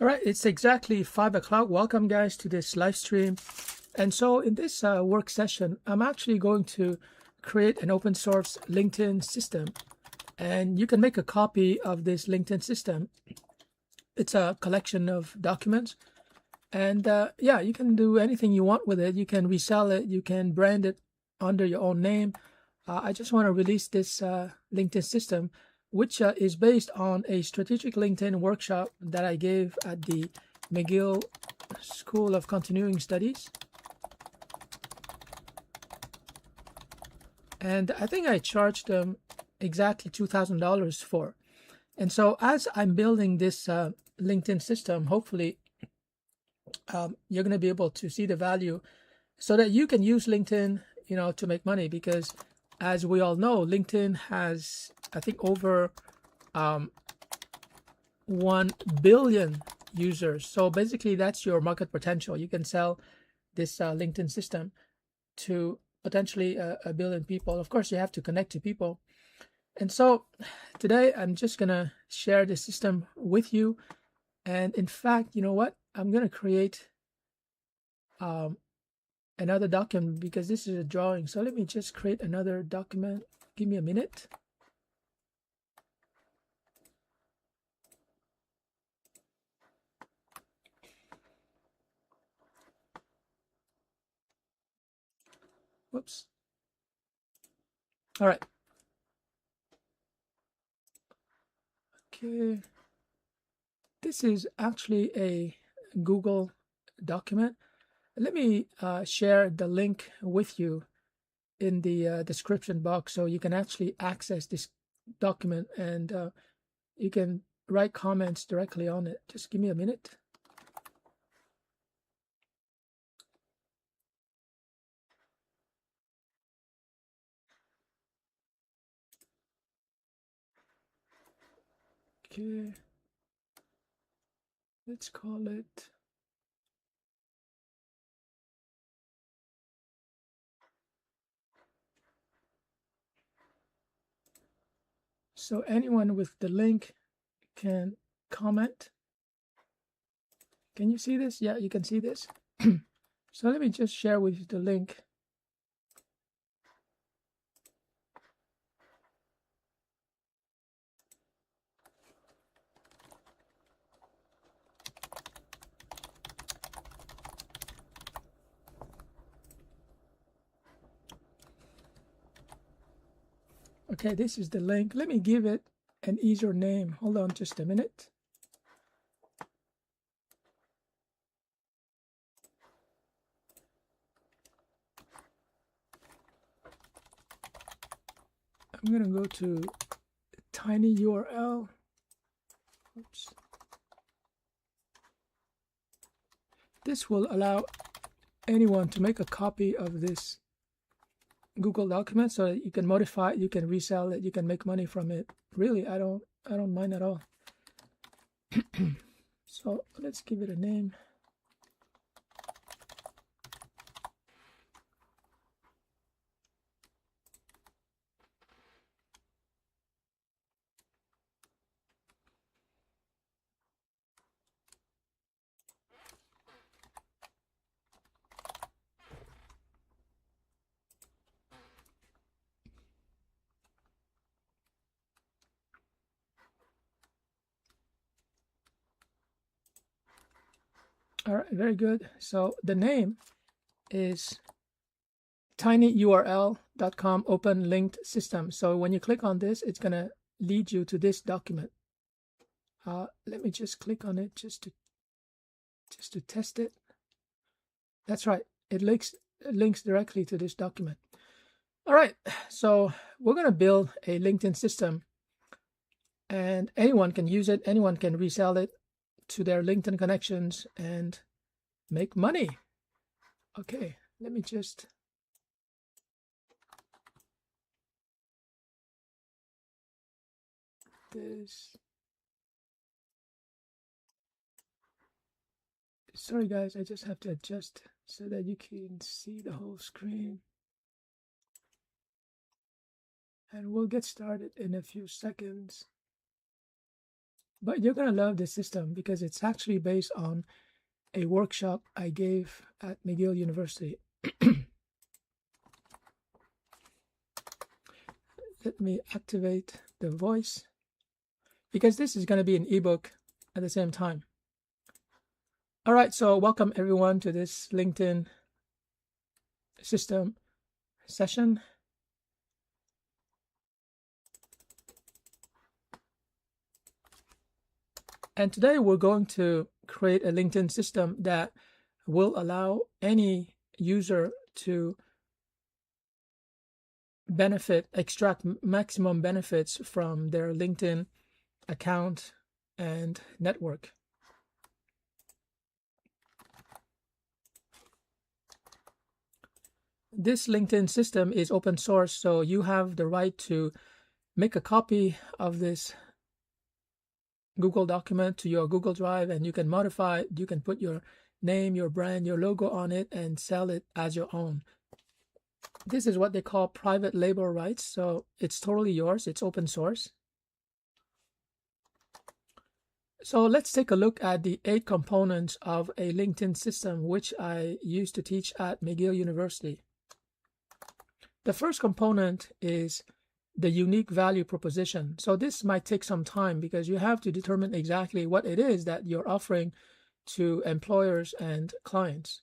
All right, it's exactly 5 o'clock. Welcome, guys, to this live stream. And so in this work session, I'm actually going to create an open source LinkedIn system. And you can make a copy of this LinkedIn system. It's a collection of documents. And yeah, you can do anything you want with it. You can resell it. You can brand it under your own name. I just want to release this LinkedIn system, which is based on a strategic LinkedIn workshop that I gave at the McGill School of Continuing Studies. And I think I charged them exactly $2,000 for. And so as I'm building this LinkedIn system, hopefully you're going to be able to see the value so that you can use LinkedIn, to make money, because as we all know, LinkedIn has, I think, over 1 billion users. So basically, that's your market potential. You can sell this LinkedIn system to potentially a billion people. Of course, you have to connect to people. And so today, I'm just going to share the system with you. And in fact, you know what? I'm going to create another document because this is a drawing. So let me just create another document. Give me a minute. Whoops. All right. Okay. This is actually a Google document. Let me share the link with you in the description box so you can actually access this document and you can write comments directly on it. Just give me a minute. Okay. Let's call it so anyone with the link can comment. Can you see this? Yeah, you can see this. So let me just share with you the link. Okay, this is the link. Let me give it an easier name. Hold on just a minute. I'm going to go to tiny URL. Oops. This will allow anyone to make a copy of this Google document so that you can modify it, you can resell it, you can make money from it. Really, I don't mind at all. So let's give it a name. All right, very good. So the name is tinyurl.com open linked system. So when you click on this, it's going to lead you to this document. Let me just click on it just to test it. That's right. It links directly to this document. All right. So we're going to build a LinkedIn system, and anyone can use it. Anyone can resell it to their LinkedIn connections and make money. Okay. Let me just this. Sorry, guys. I just have to adjust so that you can see the whole screen. And we'll get started in a few seconds. But you're going to love this system because it's actually based on a workshop I gave at McGill University. Let me activate the voice because this is going to be an ebook at the same time. All right, so welcome everyone to this LinkedIn system session. And today we're going to create a LinkedIn system that will allow any user to extract maximum benefits from their LinkedIn account and network. This LinkedIn system is open source, so you have the right to make a copy of this Google document to your Google Drive, and you can modify it. You can put your name, your brand, your logo on it and sell it as your own. This is what they call private label rights, so it's totally yours. It's open source. So let's take a look at the 8 components of a LinkedIn system, which I used to teach at McGill University. The first component is the unique value proposition. So this might take some time because you have to determine exactly what it is that you're offering to employers and clients.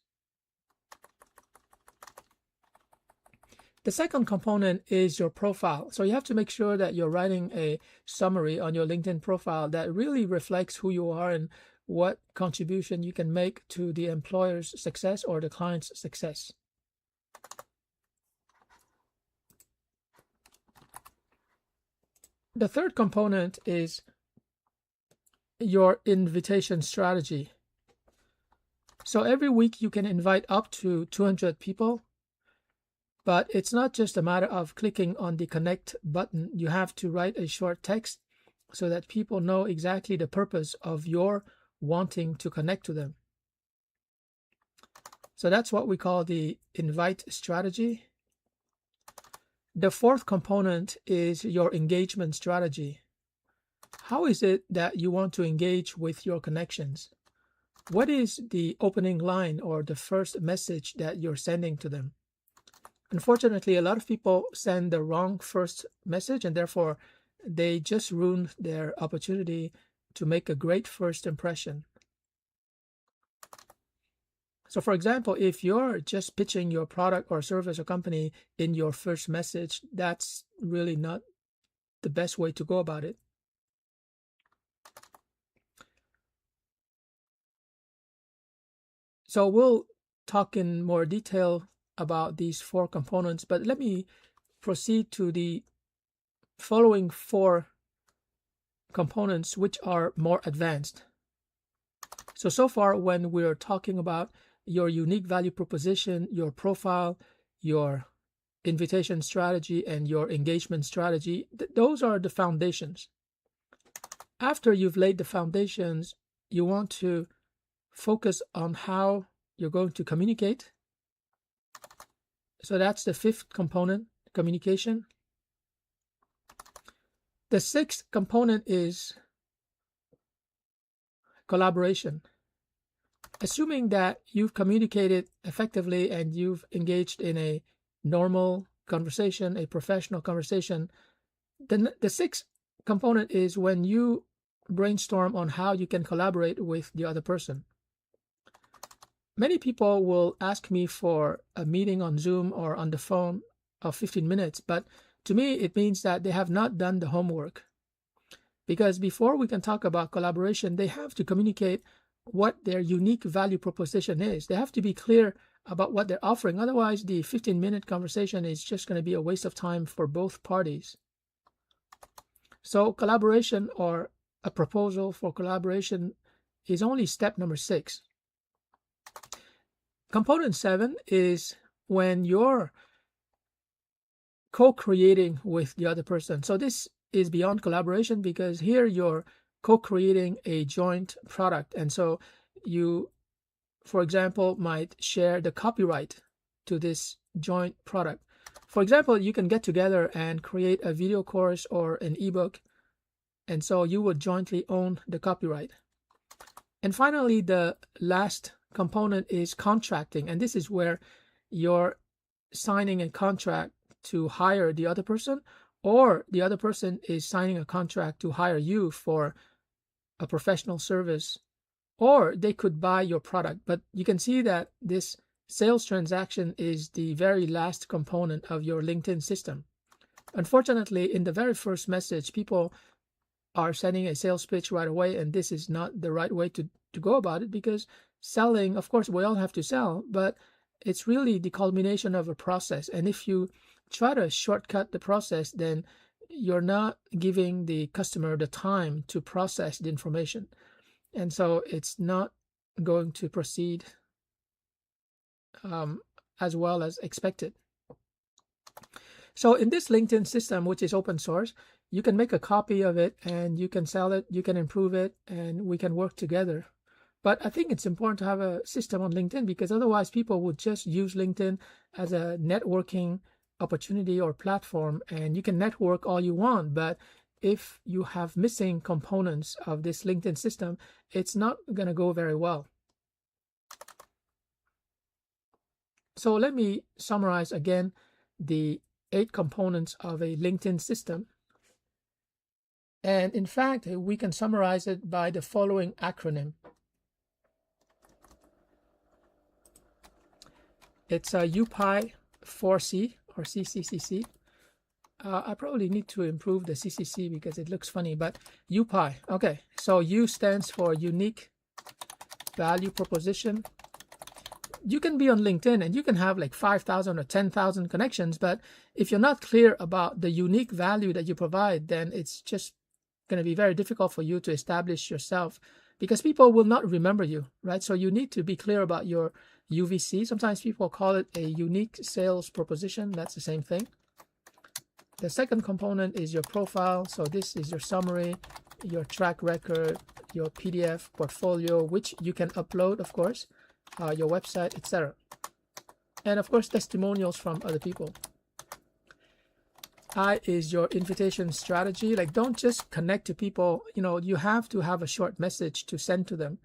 The second component is your profile. So you have to make sure that you're writing a summary on your LinkedIn profile that really reflects who you are and what contribution you can make to the employer's success or the client's success. The third component is your invitation strategy. So every week you can invite up to 200 people, but it's not just a matter of clicking on the connect button. You have to write a short text so that people know exactly the purpose of your wanting to connect to them. So that's what we call the invite strategy. The fourth component is your engagement strategy. How is it that you want to engage with your connections? What is the opening line or the first message that you're sending to them? Unfortunately, a lot of people send the wrong first message, and therefore they just ruin their opportunity to make a great first impression. So for example, if you're just pitching your product or service or company in your first message, that's really not the best way to go about it. So we'll talk in more detail about these 4 components, but let me proceed to the following 4 components, which are more advanced. So far, when we're talking about your unique value proposition, your profile, your invitation strategy, and your engagement strategy, those are the foundations. After you've laid the foundations, you want to focus on how you're going to communicate. So that's the 5th component, communication. The 6th component is collaboration. Assuming that you've communicated effectively and you've engaged in a normal conversation, a professional conversation, then the 6th component is when you brainstorm on how you can collaborate with the other person. Many people will ask me for a meeting on Zoom or on the phone of 15 minutes, but to me, it means that they have not done the homework. Because before we can talk about collaboration, they have to communicate what their unique value proposition is. They have to be clear about what they're offering. Otherwise, the 15-minute conversation is just going to be a waste of time for both parties. So collaboration, or a proposal for collaboration, is only step number 6. Component 7 is when you're co-creating with the other person. So this is beyond collaboration because here you're co-creating a joint product. And so you, for example, might share the copyright to this joint product. For example, you can get together and create a video course or an ebook And so you would jointly own the copyright. And finally, the last component is contracting. And this is where you're signing a contract to hire the other person, or the other person is signing a contract to hire you for a professional service, or they could buy your product. But you can see that this sales transaction is the very last component of your LinkedIn system. Unfortunately, in the very first message, people are sending a sales pitch right away, and this is not the right way to go about it, because selling, of course, we all have to sell, but it's really the culmination of a process. And if you try to shortcut the process, then you're not giving the customer the time to process the information. And so it's not going to proceed as well as expected. So in this LinkedIn system, which is open source, you can make a copy of it and you can sell it, you can improve it, and we can work together. But I think it's important to have a system on LinkedIn, because otherwise people would just use LinkedIn as a networking opportunity or platform, and you can network all you want, but if you have missing components of this LinkedIn system, it's not going to go very well. So let me summarize again the 8 components of a LinkedIn system. And in fact, we can summarize it by the following acronym. It's a UPI 4C or CCCC. I probably need to improve the CCC because it looks funny, but UPI. Okay, so U stands for unique value proposition. You can be on LinkedIn and you can have like 5,000 or 10,000 connections, but if you're not clear about the unique value that you provide, then it's just going to be very difficult for you to establish yourself, because people will not remember you, right? So you need to be clear about your UVC. Sometimes people call it a unique sales proposition. That's the same thing. The second component is your profile. So this is your summary, your track record, your PDF portfolio, which you can upload, of course, your website, etc. And of course, testimonials from other people. I is your invitation strategy. Like, don't just connect to people. You know, you have to have a short message to send to them.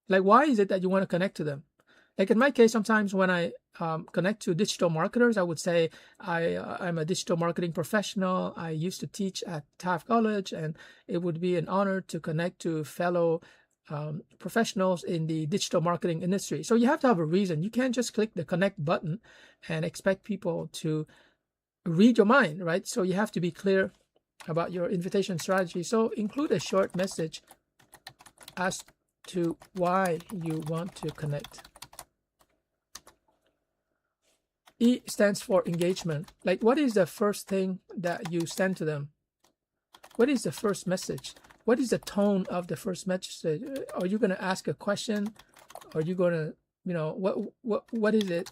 Like, why is it that you want to connect to them? Like in my case, sometimes when I connect to digital marketers, I would say I'm a digital marketing professional. I used to teach at Taft College, and it would be an honor to connect to fellow professionals in the digital marketing industry. So you have to have a reason. You can't just click the connect button and expect people to read your mind, right? So you have to be clear about your invitation strategy. So include a short message as to why you want to connect. E stands for engagement. Like, what is the first thing that you send to them? What is the first message? What is the tone of the first message? Are you going to ask a question? Are you going to, you know, what is it?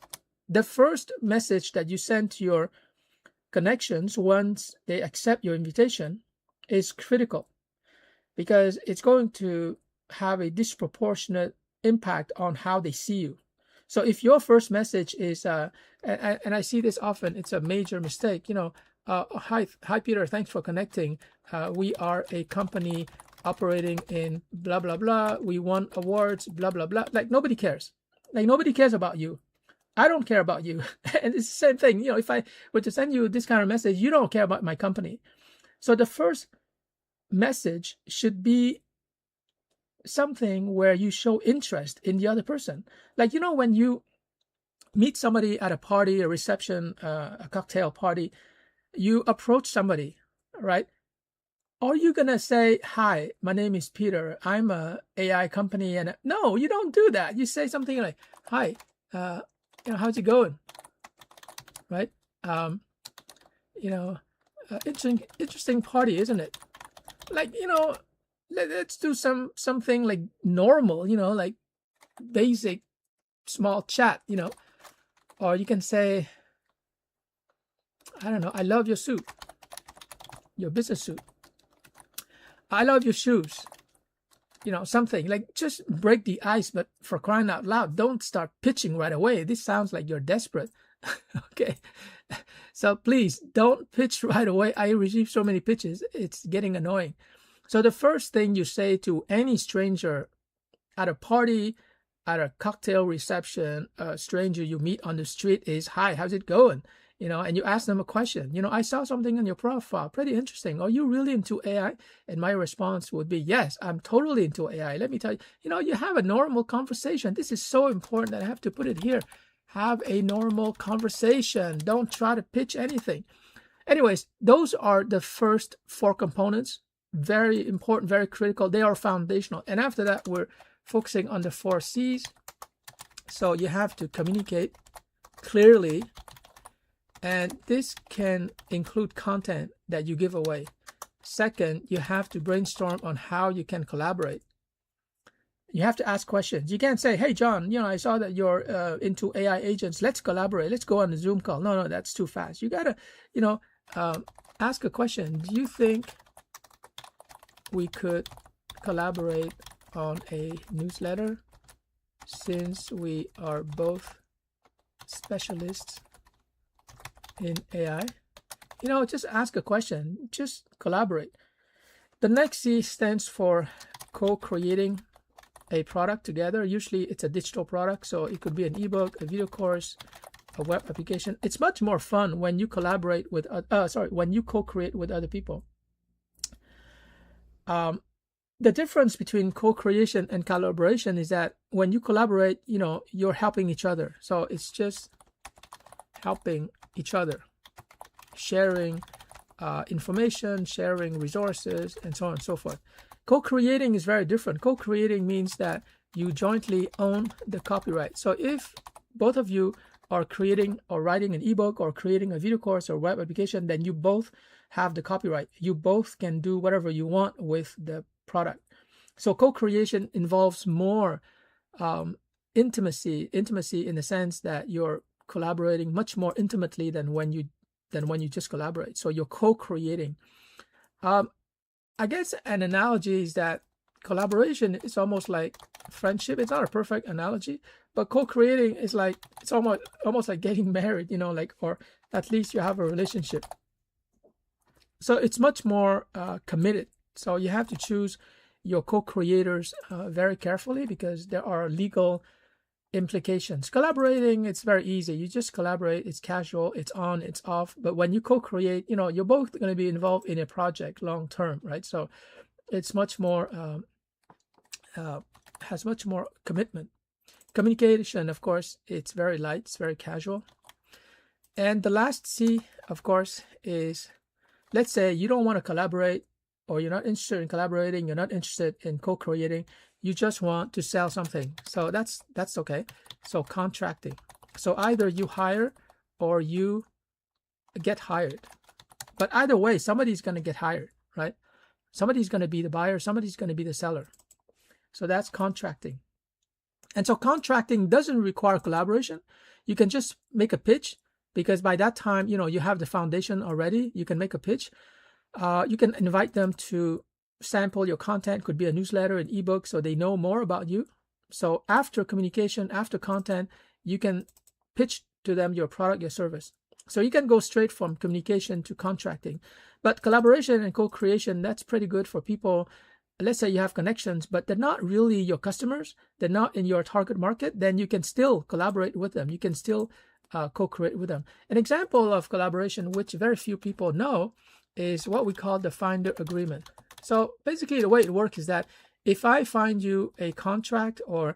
The first message that you send to your connections once they accept your invitation is critical, because it's going to have a disproportionate impact on how they see you. So if your first message is, and I see this often, it's a major mistake, you know, hi Peter, thanks for connecting. We are a company operating in blah, blah, blah. We won awards, blah, blah, blah. Like, nobody cares. Like, nobody cares about you. I don't care about you. And it's the same thing. You know, if I were to send you this kind of message, you don't care about my company. So the first message should be something where you show interest in the other person. Like, you know, when you meet somebody at a party, a reception, a cocktail party, you approach somebody, right? Are you going to say, hi, my name is Peter. I'm a AI company. And no, you don't do that. You say something like, hi, you know, how's it going? Right? You know, interesting party, isn't it? Like, you know, let's do something like normal, you know, like basic small chat, you know. Or you can say, I don't know, I love your suit, your business suit. I love your shoes. You know, something like, just break the ice, but for crying out loud, don't start pitching right away. This sounds like you're desperate. Okay. So please don't pitch right away. I receive so many pitches, it's getting annoying. So the first thing you say to any stranger at a party, at a cocktail reception, a stranger you meet on the street is, "Hi, how's it going?" And you ask them a question. "I saw something on your profile, pretty interesting. Are you really into AI?" And my response would be, "Yes, I'm totally into AI. Let me tell you." You have a normal conversation. This is so important that I have to put it here. Have a normal conversation. Don't try to pitch anything. Anyways, those are the first 4 components. Very important, very critical. They are foundational. And after that, we're focusing on the 4 C's. So you have to communicate clearly. And this can include content that you give away. Second, you have to brainstorm on how you can collaborate. You have to ask questions. You can't say, "Hey, John, I saw that you're into AI agents. Let's collaborate. Let's go on a Zoom call." No, that's too fast. You got to, ask a question. "Do you think we could collaborate on a newsletter since we are both specialists in AI?" Just ask a question. Just collaborate. The next C stands for co-creating a product together. Usually it's a digital product, so it could be an ebook, a video course, a web application. It's much more fun when you collaborate with when you co-create with other people. The difference between co-creation and collaboration is that when you collaborate, you're helping each other. So it's just helping each other, sharing information, sharing resources, and so on and so forth. Co-creating is very different. Co-creating means that you jointly own the copyright. So if both of you are creating or writing an ebook or creating a video course or web application, then you both have the copyright. You both can do whatever you want with the product. So co-creation involves more intimacy in the sense that you're collaborating much more intimately than when you just collaborate. So you're co-creating. I guess an analogy is that collaboration is almost like friendship. It's not a perfect analogy, but co-creating is like, it's almost like getting married, or at least you have a relationship. So it's much more committed. So you have to choose your co-creators very carefully because there are legal implications. Collaborating, it's very easy. You just collaborate. It's casual. It's on, it's off. But when you co-create, you're both going to be involved in a project long term, right? So it's much more, has much more commitment. Communication, of course, it's very light. It's very casual. And the last C, of course, is, let's say you don't want to collaborate, or you're not interested in collaborating. You're not interested in co-creating. You just want to sell something. So that's okay. So contracting. So either you hire or you get hired. But either way, somebody's going to get hired, right? Somebody's going to be the buyer. Somebody's going to be the seller. So that's contracting. And so contracting doesn't require collaboration. You can just make a pitch because by that time, you have the foundation already. You can make a pitch. You can invite them to sample your content. Could be a newsletter, an ebook, so they know more about you. So after communication, after content, you can pitch to them your product, your service. So you can go straight from communication to contracting. But collaboration and co-creation, that's pretty good for people. Let's say you have connections, but they're not really your customers. They're not in your target market. Then you can still collaborate with them. You can still co-create with them. An example of collaboration, which very few people know, is what we call the finder agreement. So basically the way it works is that if I find you a contract or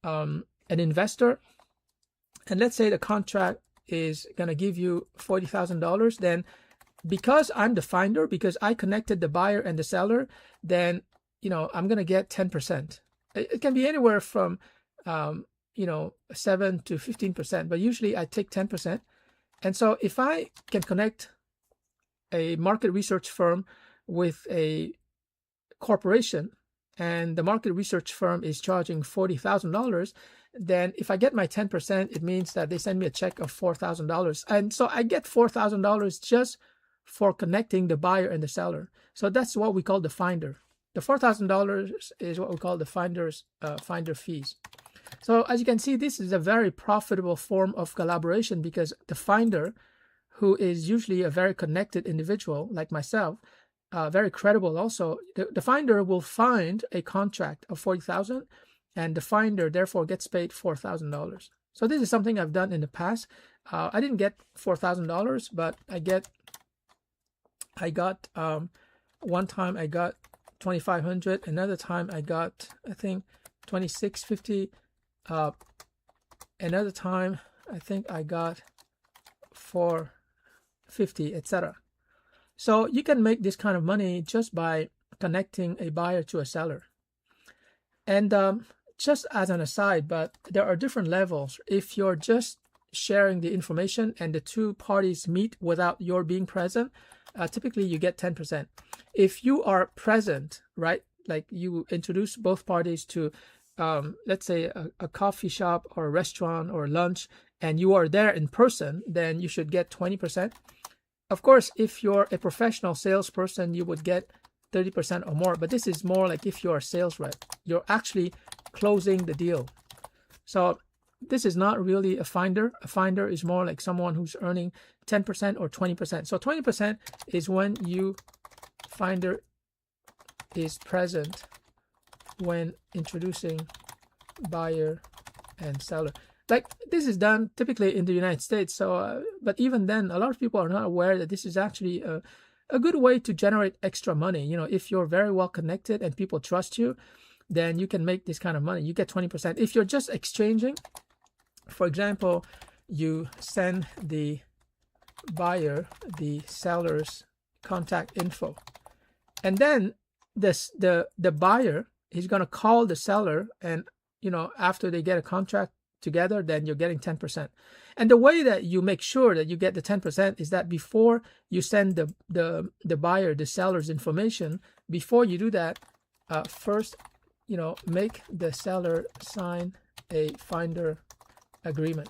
an investor, and let's say the contract is going to give you $40,000, then because I'm the finder, because I connected the buyer and the seller, then, I'm going to get 10%. It can be anywhere from, 7 to 15%, but usually I take 10%. And so if I can connect a market research firm with a corporation and the market research firm is charging $40,000, then if I get my 10%, it means that they send me a check of $4,000. And so I get $4,000 just for connecting the buyer and the seller. So that's what we call the finder. The $4,000 is what we call the finder fees. So as you can see, this is a very profitable form of collaboration because the finder who is usually a very connected individual like myself, very credible also, the finder will find a contract of 40,000, and the finder therefore gets paid $4,000. So this is something I've done in the past. I didn't get $4,000, but I got one time I got 2,500. Another time I got, I think, 2,650. Another time I think I got 450, etc. So you can make this kind of money just by connecting a buyer to a seller. And just as an aside, but there are different levels. If you're just sharing the information and the two parties meet without your being present, typically you get 10%. If you are present, right, like you introduce both parties to, let's say, a coffee shop or a restaurant or lunch, and you are there in person, then you should get 20%. Of course, if you're a professional salesperson, you would get 30% or more, but this is more like if you're a sales rep, you're actually closing the deal. So this is not really a finder. A finder is more like someone who's earning 10% or 20%. So 20% is when you finder is present when introducing buyer and seller. Like this is done typically in the United States. So, but even then, a lot of people are not aware that this is actually a good way to generate extra money. You know, if you're very well connected and people trust you, then you can make this kind of money. You get 20%. If you're just exchanging, for example, you send the buyer the seller's contact info, and then the buyer is going to call the seller, and you know, after they get a contract together, then you're getting 10%. And the way that you make sure that you get the 10% is that before you send the buyer the seller's information, before you do that, first, you know, make the seller sign a finder agreement.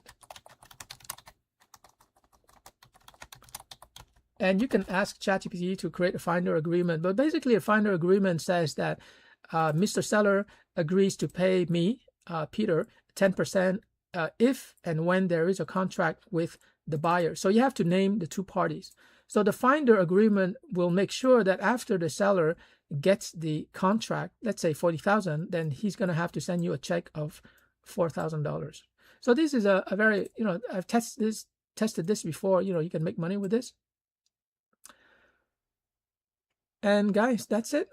And you can ask ChatGPT to create a finder agreement, but basically a finder agreement says that Mr. Seller agrees to pay me, Peter, 10% if and when there is a contract with the buyer. So you have to name the two parties. So the finder agreement will make sure that after the seller gets the contract, let's say 40,000, then he's going to have to send you a check of $4,000. So this is a very, you know, I've tested this before. You know, you can make money with this. And guys, that's it.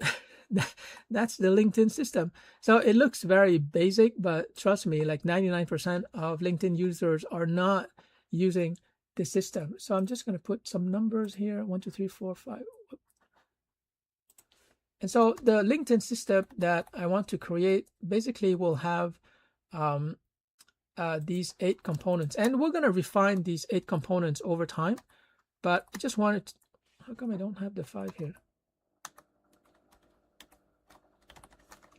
That's the LinkedIn system. So it looks very basic, but trust me, like 99% of LinkedIn users are not using the system. So I'm just going to put some numbers here. 1, 2, 3, 4, 5. And so the LinkedIn system that I want to create basically will have these 8 components. And we're going to refine these 8 components over time. But I just wanted to, how come I don't have the 5 here?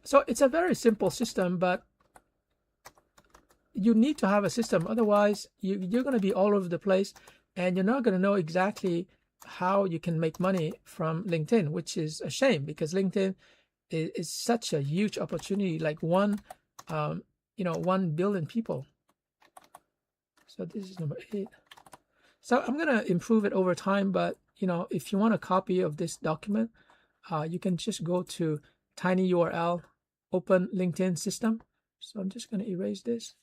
So it's a very simple system, but you need to have a system. Otherwise, you're going to be all over the place, and you're not going to know exactly how you can make money from LinkedIn, which is a shame because LinkedIn is such a huge opportunity, like 1 billion people. So this is number 8. So I'm going to improve it over time, but you know, if you want a copy of this document, you can just go to tinyurl open LinkedIn system. So I'm just going to erase this.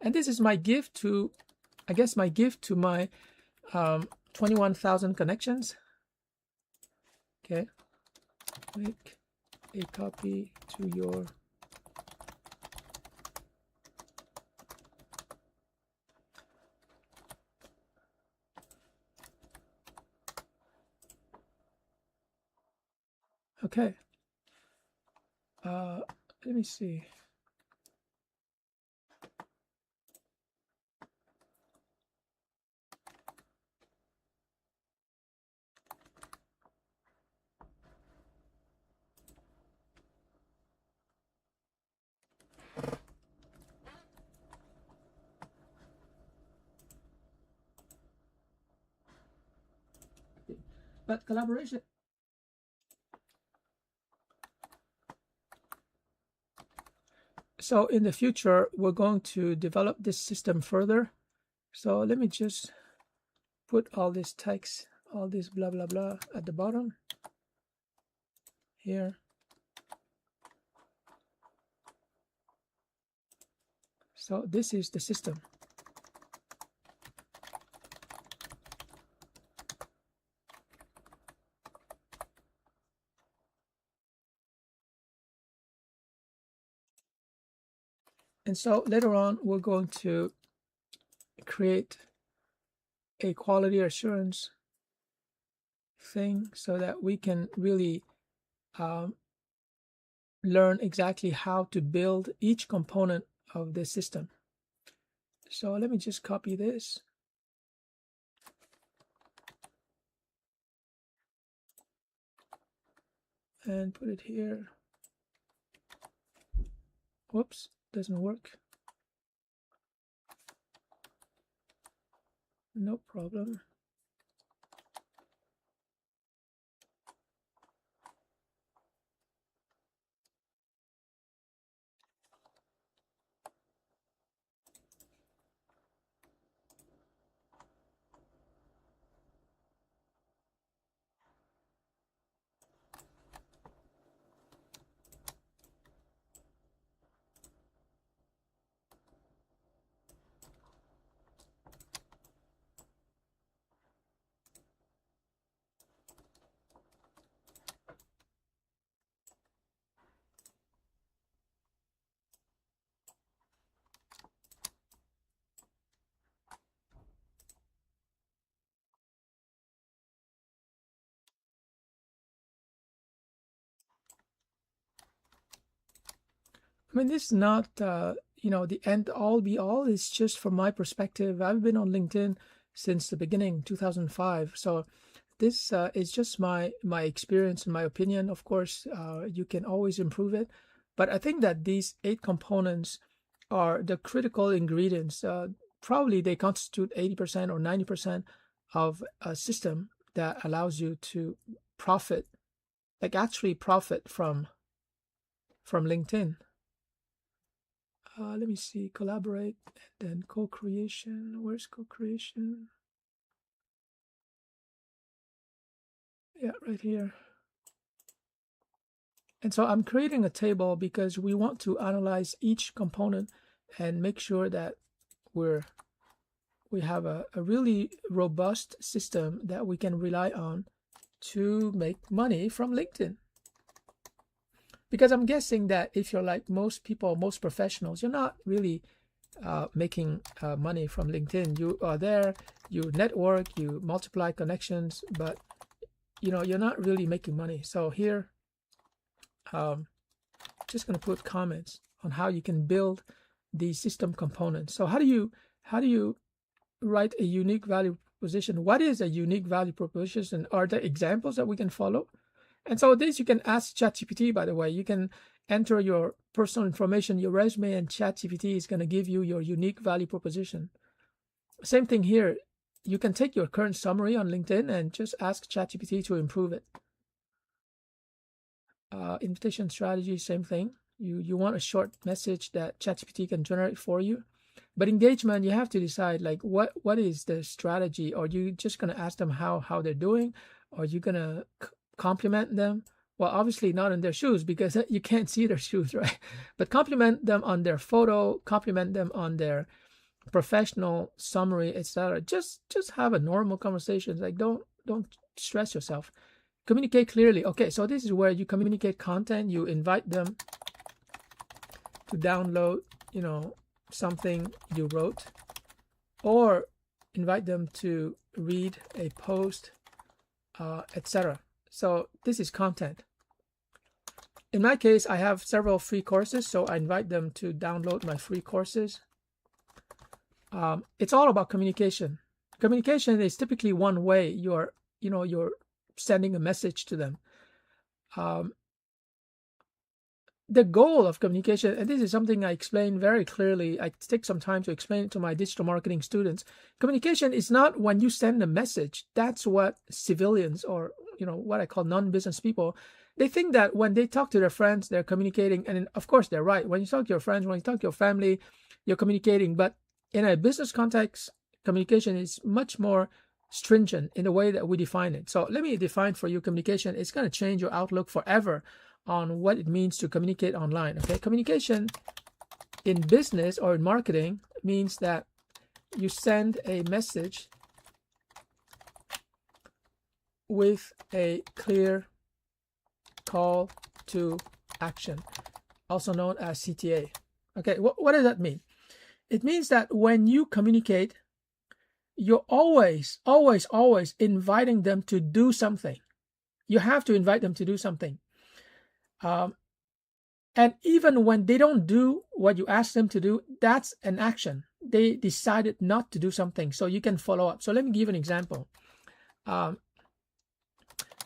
And this is my gift to, I guess, my gift to my 21,000 connections. Okay. Make a copy to your okay. Let me see. But collaboration. So in the future, we're going to develop this system further. So let me just put all this text, all this blah blah blah at the bottom here. So this is the system. And so later on, we're going to create a quality assurance thing so that we can really learn exactly how to build each component of the system. So let me just copy this. And put it here. Whoops, doesn't work. No problem. I mean, this is not, the end all be all. It's just from my perspective. I've been on LinkedIn since the beginning, 2005. So this is just my experience and my opinion. Of course, you can always improve it. But I think that these 8 components are the critical ingredients. Probably they constitute 80% or 90% of a system that allows you to profit, like actually profit from LinkedIn. Let me see, collaborate, and then co-creation. Where's co-creation? Yeah, right here. And so I'm creating a table because we want to analyze each component and make sure that we have a really robust system that we can rely on to make money from LinkedIn. Because I'm guessing that if you're like most people, most professionals, you're not really making money from LinkedIn. You are there, you network, you multiply connections, but you're not really making money. So here, just going to put comments on how you can build the system components. So how do you write a unique value proposition? What is a unique value proposition? Are there examples that we can follow? And so this you can ask ChatGPT, by the way. You can enter your personal information, your resume, and ChatGPT is going to give you your unique value proposition. Same thing here. You can take your current summary on LinkedIn and just ask ChatGPT to improve it. Invitation strategy, same thing. You want a short message that ChatGPT can generate for you. But engagement, you have to decide like what is the strategy. Are you just going to ask them how they're doing? Or are you going to compliment them? Well, obviously not in their shoes because you can't see their shoes, right? But compliment them on their photo, compliment them on their professional summary, etc. Just have a normal conversation. Like don't stress yourself. Communicate clearly. Okay, so this is where you communicate content. You invite them to download, something you wrote, or invite them to read a post, etc. So this is content. In my case, I have several free courses, so I invite them to download my free courses. It's all about communication. Communication is typically one way you're sending a message to them. The goal of communication, and this is something I explain very clearly, I take some time to explain it to my digital marketing students. Communication is not when you send a message. That's what civilians, or what I call non-business people, they think that when they talk to their friends, they're communicating. And of course, they're right. When you talk to your friends, when you talk to your family, you're communicating. But in a business context, communication is much more stringent in the way that we define it. So let me define for you communication. It's going to change your outlook forever on what it means to communicate online. Okay, communication in business or in marketing means that you send a message with a clear call to action, also known as CTA. Okay, what does that mean? It means that when you communicate, you're always inviting them to do something. You have to invite them to do something. And even when they don't do what you ask them to do, that's an action. They decided not to do something, so you can follow up. So let me give an example.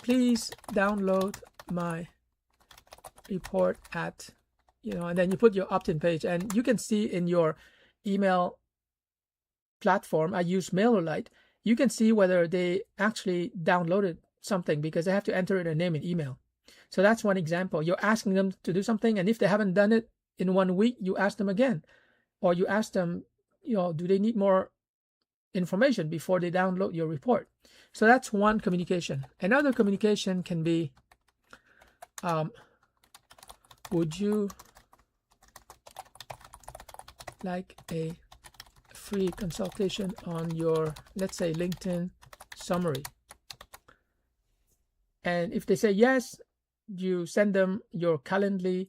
Please download my report at, and then you put your opt-in page, and you can see in your email platform, I use MailerLite, you can see whether they actually downloaded something because they have to enter in a name and email. So that's one example. You're asking them to do something, and if they haven't done it in 1 week, you ask them again, or you ask them, do they need more information before they download your report? So that's one communication. Another communication can be, would you like a free consultation on your, let's say, LinkedIn summary? And if they say yes, you send them your Calendly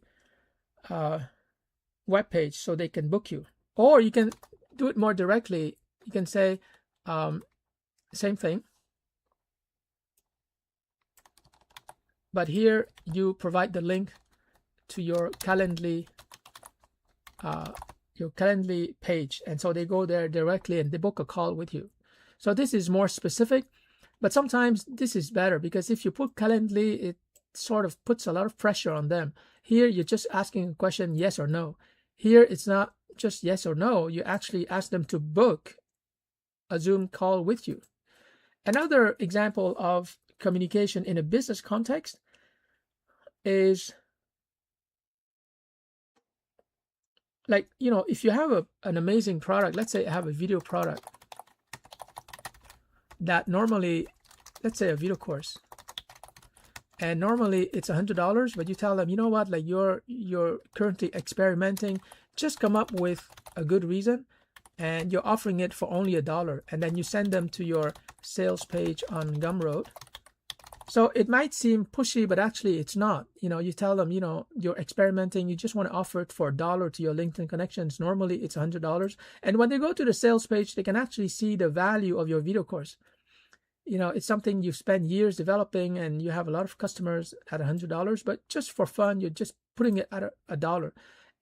webpage so they can book you. Or you can do it more directly. You can say, same thing, but here you provide the link to your Calendly page, and so they go there directly and they book a call with you. So this is more specific, but sometimes this is better because if you put Calendly, it sort of puts a lot of pressure on them. Here you're just asking a question, yes or no. Here it's not just yes or no, you actually ask them to book a Zoom call with you. Another example of communication in a business context is like, if you have an amazing product, let's say I have a video product that normally, let's say a video course, and normally it's $100, but you tell them, what, like you're currently experimenting, just come up with a good reason, and you're offering it for only $1, and then you send them to your sales page on Gumroad. So it might seem pushy, but actually it's not. You tell them, you're experimenting, you just want to offer it for $1 to your LinkedIn connections. Normally it's $100. And when they go to the sales page, they can actually see the value of your video course. It's something you've spent years developing, and you have a lot of customers at $100, but just for fun, you're just putting it at $1.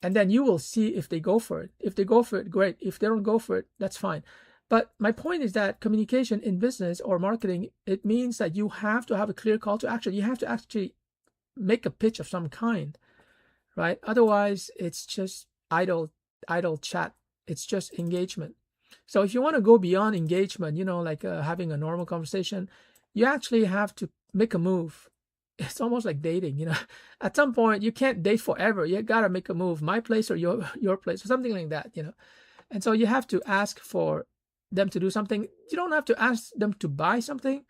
And then you will see if they go for it. If they go for it, great. If they don't go for it, that's fine. But my point is that communication in business or marketing, it means that you have to have a clear call to action. You have to actually make a pitch of some kind, right? Otherwise, it's just idle chat. It's just engagement. So if you want to go beyond engagement, like having a normal conversation, you actually have to make a move. It's almost like dating, At some point, you can't date forever. You got to make a move, my place or your place, or something like that, And so you have to ask for them to do something. You don't have to ask them to buy something.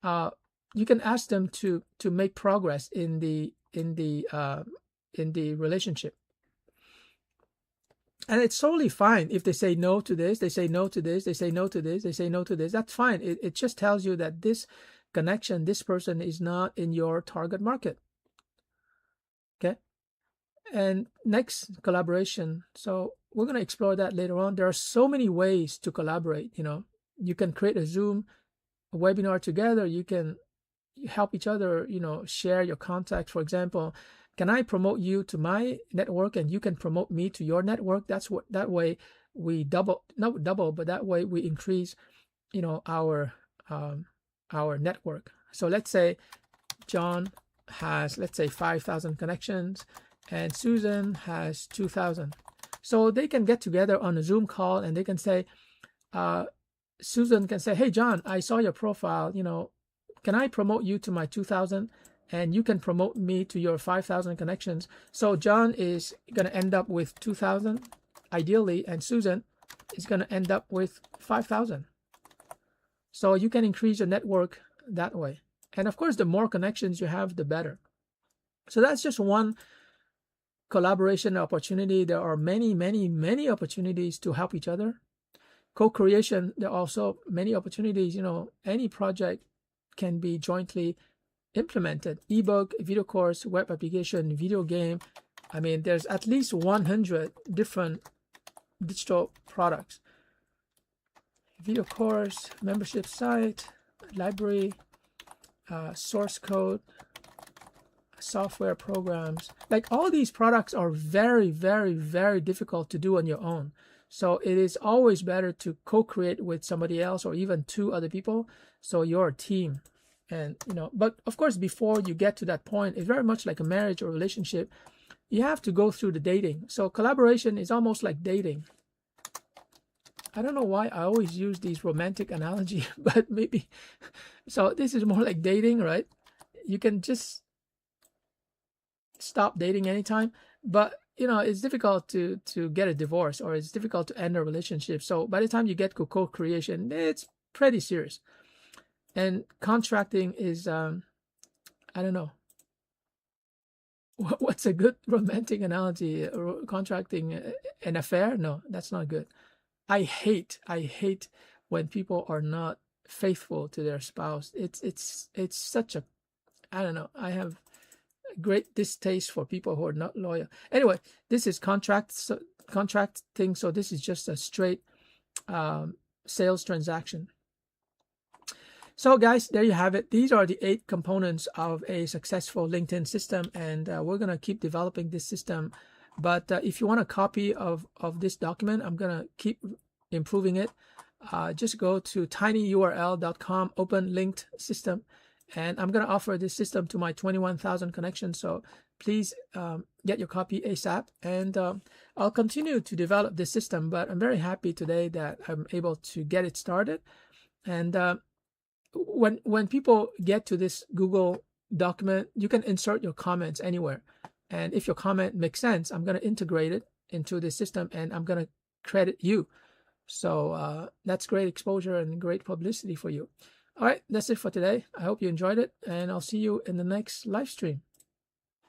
You can ask them to make progress in the relationship. And it's totally fine if they say no to this, they say no to this, they say no to this, they say no to this. That's fine. It just tells you that this connection, this person is not in your target market. Okay. And next, collaboration. So we're going to explore that later on. There are so many ways to collaborate. You can create a Zoom webinar together. You can help each other, share your contacts. For example, can I promote you to my network and you can promote me to your network? That way we not double, but that way we increase, our network. So let's say John has, let's say 5,000 connections and Susan has 2,000. So they can get together on a Zoom call and they can say, Susan can say, hey, John, I saw your profile, can I promote you to my 2,000 and you can promote me to your 5,000 connections? So John is going to end up with 2,000 ideally, and Susan is going to end up with 5,000. So you can increase your network that way. And of course, the more connections you have, the better. So that's just one collaboration opportunity. There are many, many, many opportunities to help each other. Co-creation, there are also many opportunities. Any project can be jointly implemented. Ebook, video course, web application, video game. I mean, there's at least 100 different digital products. Video course, membership site, library, source code, software programs. Like, all these products are very, very, very difficult to do on your own. So it is always better to co-create with somebody else, or even 2 other people, so you're a team. And but of course, before you get to that point, it's very much like a marriage or relationship. You have to go through the dating. So collaboration is almost like dating. I don't know why I always use these romantic analogy, but maybe. So this is more like dating, right? You can just stop dating anytime, but it's difficult to get a divorce, or it's difficult to end a relationship. So by the time you get co-creation, it's pretty serious. And contracting is, I don't know. What's a good romantic analogy? Contracting an affair? No, that's not good. I hate when people are not faithful to their spouse. It's such a, I don't know. I have great distaste for people who are not loyal. Anyway, this is contracting. So this is just a straight sales transaction. So guys, there you have it. These are the 8 components of a successful LinkedIn system, and we're going to keep developing this system. But if you want a copy of this document, I'm going to keep improving it. Just go to tinyurl.com, open linked system, and I'm going to offer this system to my 21,000 connections. So please get your copy ASAP, and I'll continue to develop this system. But I'm very happy today that I'm able to get it started. And when people get to this Google document, you can insert your comments anywhere. And if your comment makes sense, I'm going to integrate it into the system, and I'm going to credit you. So that's great exposure and great publicity for you. All right, that's it for today. I hope you enjoyed it, and I'll see you in the next live stream.